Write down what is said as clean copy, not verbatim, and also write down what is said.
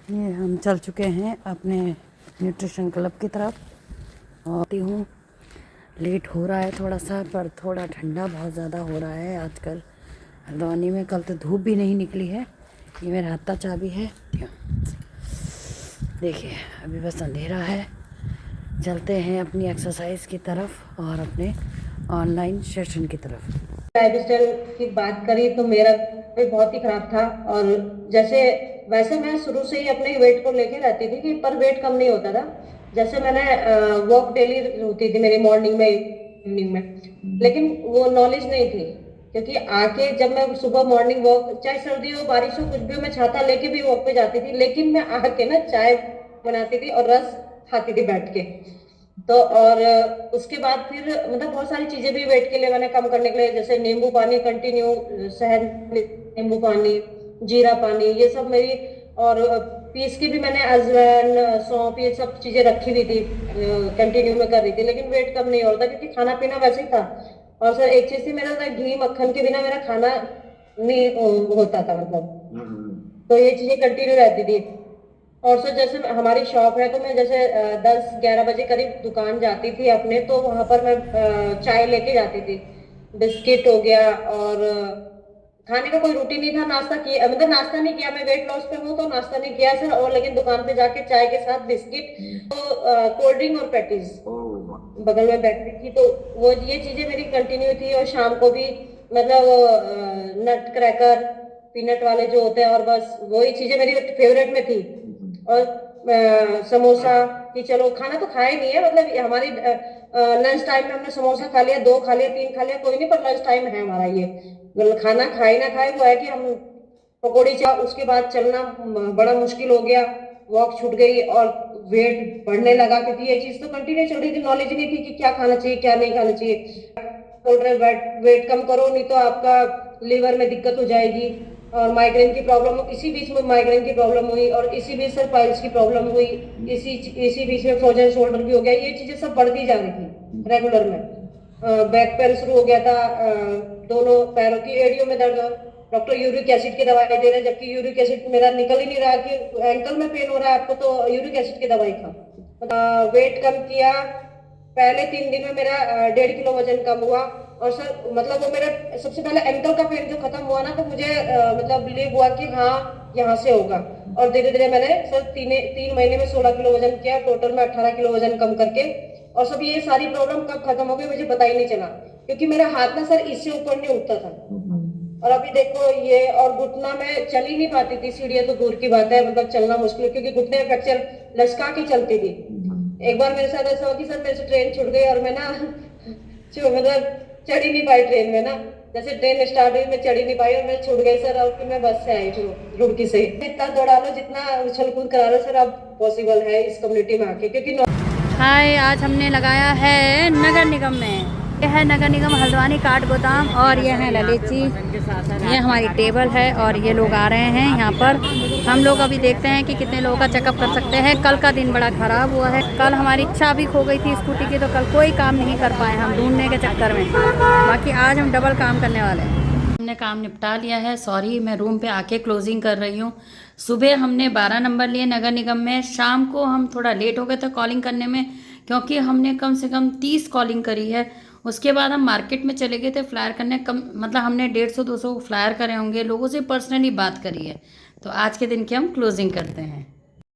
ये हम चल चुके हैं अपने न्यूट्रिशन क्लब की तरफ और हूँ। लेट हो रहा है थोड़ा सा, पर थोड़ा ठंडा बहुत ज़्यादा हो रहा है आजकल हल्द्वानी में। कल तो धूप भी नहीं निकली है। ये मेरा हत्ता चाबी है, देखिए अभी बस अंधेरा है। चलते हैं अपनी एक्सरसाइज की तरफ और अपने ऑनलाइन सेशन की तरफ। लाइफस्टाइल की बात करी तो मेरा भी बहुत ही खराब था। और जैसे वैसे मैं शुरू से ही अपने वेट को लेके रहती थी कि पर वेट कम नहीं होता था। जैसे मैंने वॉक डेली होती थी मेरी मॉर्निंग में इवनिंग में, लेकिन वो नॉलेज नहीं थी। क्योंकि आके जब मैं सुबह मॉर्निंग वॉक, चाहे सर्दी हो बारिश हो कुछ भी हो, मैं छाता लेके भी वॉक पे जाती थी, लेकिन मैं आके ना चाय बनाती थी और रस खाती थी बैठ के। तो और उसके बाद फिर मतलब बहुत सारी चीजें भी वेट के लिए मैंने कम करने के लिए, जैसे नींबू पानी कंटिन्यू, शहद नींबू पानी, जीरा पानी, ये सब मेरी। और पीस की भी मैंने अजवाइन, सौंफ, ये सब चीजें रखी हुई थी, कंटिन्यू में कर रही थी, लेकिन वेट कम नहीं हो रहा था क्योंकि खाना पीना वैसे ही था। और सर एक चीज थी, मेरा था घी मक्खन के बिना मेरा खाना नहीं होता था, मतलब तो ये चीजें कंटिन्यू रहती थी। और सर जैसे हमारी शॉप है तो मैं जैसे 10-11 बजे करीब दुकान जाती थी अपने, तो वहां पर मैं चाय लेके जाती थी। बिस्किट हो गया और खाने का कोई रूटीन नहीं था। नाश्ता किया, मतलब नाश्ता नहीं किया, मैं वेट लॉस पे हूँ तो नाश्ता नहीं किया सर। और लेकिन दुकान पे जाके चाय के साथ बिस्किट, तो कोल्ड ड्रिंक और पैटीज बगल में बैठती थी, तो वो ये चीजें मेरी कंटिन्यू थी। और शाम को भी मतलब नट क्रैकर, पीनट वाले जो होते हैं, और बस वही चीजें मेरी फेवरेट में थी। और समोसा, कि चलो खाना तो खाया ही नहीं है, मतलब हमारी लंच टाइम में हमने समोसा खा लिया, 2 खा लिया, 3 खा लिया, कोई नहीं, पर लंच टाइम है हमारा ये। मतलब खाना खाए ना खाए, वो है कि हम पकौड़ी चाय, उसके बाद चलना बड़ा मुश्किल हो गया, वॉक छूट गई और वेट बढ़ने लगा। क्योंकि ये चीज तो कंटिन्यू चल रही थी, नॉलेज नहीं थी कि क्या खाना चाहिए क्या नहीं खाना चाहिए। बोल रहे वेट वेट कम करो, नहीं तो आपका लिवर में दिक्कत हो जाएगी। और माइग्रेन की प्रॉब्लम हो, इसी बीच में माइग्रेन की प्रॉब्लम हुई, और इसी बीच सर पाइल्स की प्रॉब्लम हुई, इसी इसी बीच में फ्रोजन शोल्डर भी हो गया। ये चीजें सब बढ़ती जा रही थी रेगुलर में। बैक पेन शुरू हो गया था, दोनों पैरों की एड़ियों में दर्द। डॉक्टर यूरिक एसिड की दवाई दे रहे, जबकि यूरिक एसिड मेरा निकल ही नहीं रहा कि एंकल में पेन हो रहा है आपको, तो यूरिक एसिड की दवाई खा। वेट कम किया, पहले 3 दिन में मेरा 1.5 किलो वजन कम हुआ। और सर मतलब वो मेरा सबसे पहले एंकल का पेन जो खत्म हुआ ना, तो मुझे मतलब बिलीव हुआ कि हाँ यहाँ से होगा। और धीरे धीरे मैंने सर 3 महीने में 16 किलो वजन किया, टोटल में 18 किलो वजन कम करके। और सब ये सारी प्रॉब्लम कब खत्म हो गई मुझे पता ही नहीं चला, क्योंकि मेरा हाथ ना सर इससे ऊपर नहीं उठता था। और अभी देखो ये, और घुटना में चल ही नहीं पाती थी, सीढ़ियाँ तो दूर की बात है, मतलब चलना मुश्किल, क्योंकि घुटने में फ्रैक्चर, लचका के चलती थी। एक बार मेरे साथ ऐसा हुआ कि सर मेरे से ट्रेन छूट गई और मैं ना मतलब चढ़ ही नहीं पाई ट्रेन में ना। जैसे ट्रेन स्टार्ट हुई मैं चढ़ ही नहीं पाई और मैं छूट गई सर। और फिर मैं बस से आई फिर रुड़की से। जितना दौड़ा लो, जितना उछल कूद करा लो सर, अब पॉसिबल है इस कम्युनिटी में आके, क्योंकि हाय, आज हमने लगाया है नगर निगम में। यह है नगर निगम हल्द्वानी काठ गोदाम और ये है ललित जी। ये हमारी टेबल है और ये लोग आ रहे हैं यहाँ पर। हम लोग अभी देखते हैं कि कितने लोगों का चेकअप कर सकते हैं। कल का दिन बड़ा ख़राब हुआ है। कल हमारी चाबी खो गई थी स्कूटी की, तो कल कोई काम नहीं कर पाए हम ढूंढने के चक्कर में। बाकी आज हम डबल काम करने वाले हैं। हमने काम निपटा लिया है। सॉरी, मैं रूम पे आके क्लोजिंग कर रही हूँ। सुबह हमने 12 नंबर लिए नगर निगम में। शाम को हम थोड़ा लेट हो गए थे कॉलिंग करने में, क्योंकि हमने कम से कम 30 कॉलिंग करी है। उसके बाद हम मार्केट में चले गए थे फ्लायर करने। कम मतलब हमने 150-200 फ्लायर करे होंगे, लोगों से पर्सनली बात करी है। तो आज के दिन की हम क्लोजिंग करते हैं।